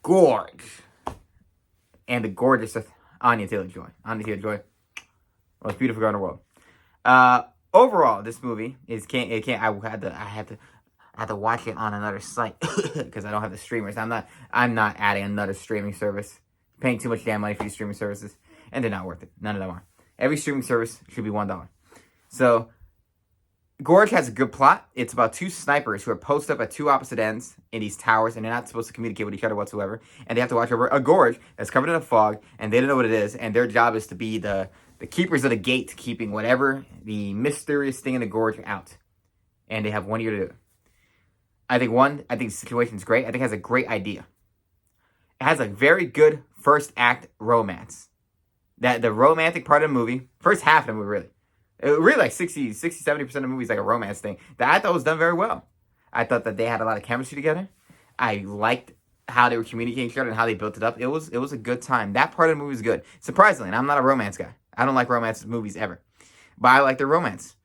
Gorge. And the gorgeous Anya Taylor-Joy. Anya Taylor-Joy, most beautiful girl in the world. Overall, this movie is I had to watch it on another site because I don't have the streamers. I'm not adding another streaming service. Paying too much damn money for these streaming services, and they're not worth it. None of them are. Every streaming service should be $1. So, Gorge has a good plot. It's about two snipers who are posted up at two opposite ends in these towers, and they're not supposed to communicate with each other whatsoever. And they have to watch over a gorge that's covered in a fog, and they don't know what it is. And their job is to be the keepers of the gate, keeping whatever the mysterious thing in the gorge out. And they have 1 year to do it. I think the situation is great. I think it has a great idea. It has a very good first act romance. That the romantic part of the movie, first half of the movie, really. Really, like 70% of the movie is like a romance thing that I thought was done very well. I thought that they had a lot of chemistry together. I liked how they were communicating each other and how they built it up. It was a good time. That part of the movie was good. Surprisingly, and I'm not a romance guy. I don't like romance movies ever. But I like the romance.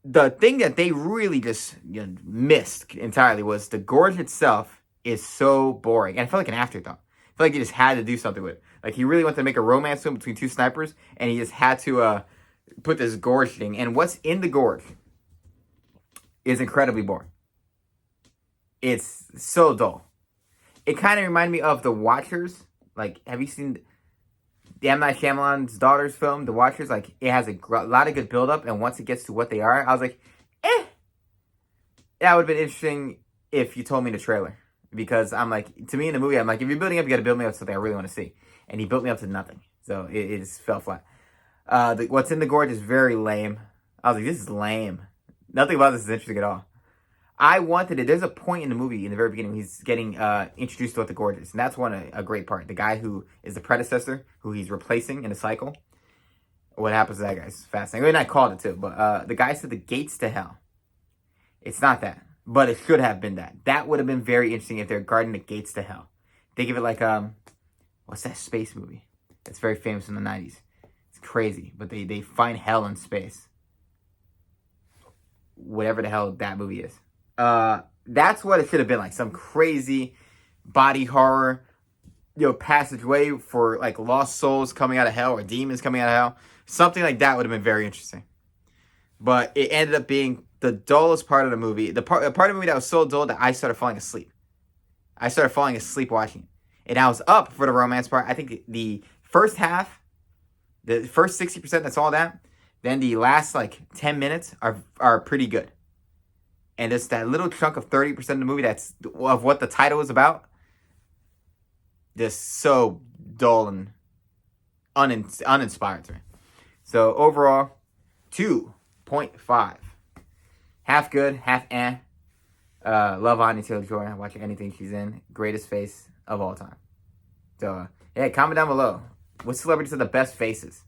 The thing that they really just missed entirely was the gorge itself is so boring. And I felt like an afterthought. I feel like he just had to do something with it. Like he really wanted to make a romance film between two snipers, and he just had to put this gorge thing. And what's in the gorge is incredibly boring. It's so dull. It kind of reminded me of The Watchers. Like, have you seen the M. Night Shyamalan's daughter's film, The Watchers? Like, it has a lot of good build-up, and once it gets to what they are, I was like, That would have been interesting if you told me the trailer. Because I'm like, to me in the movie, I'm like, if you're building up, you got to build me up to something I really want to see. And he built me up to nothing. So it just fell flat. What's in the gorge is very lame. I was like, this is lame. Nothing about this is interesting at all. I wanted it. There's a point in the movie in the very beginning he's getting introduced to what the gorge is. And that's a great part. The guy who is the predecessor, who he's replacing in the cycle. What happens to that guy is fascinating. I mean, I called it too. But the guy said the gates to hell. It's not that. But it should have been that. That would have been very interesting if they're guarding the gates to hell. Think of it like, what's that space movie? It's very famous in the 90s. It's crazy. But they find hell in space. Whatever the hell that movie is. That's what it should have been like. Some crazy body horror, passageway for like lost souls coming out of hell or demons coming out of hell. Something like that would have been very interesting. But it ended up being the dullest part of the movie. The part of the movie that was so dull that I started falling asleep. I started falling asleep watching it. And I was up for the romance part. I think the first half, the first 60%, that's all that. Then the last, 10 minutes are pretty good. And it's that little chunk of 30% of the movie that's of what the title is about. Just so dull and uninspired to me. So, overall, 2.5. Half good, half eh. Love Anya Taylor-Joy. I watch anything she's in. Greatest face of all time. So, comment down below. What celebrities are the best faces?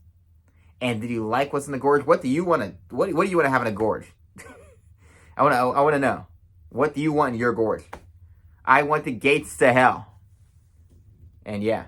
And did you like what's in the gorge? What do you want to? What do you want to have in a gorge? I want to know. What do you want in your gorge? I want the gates to hell. And yeah.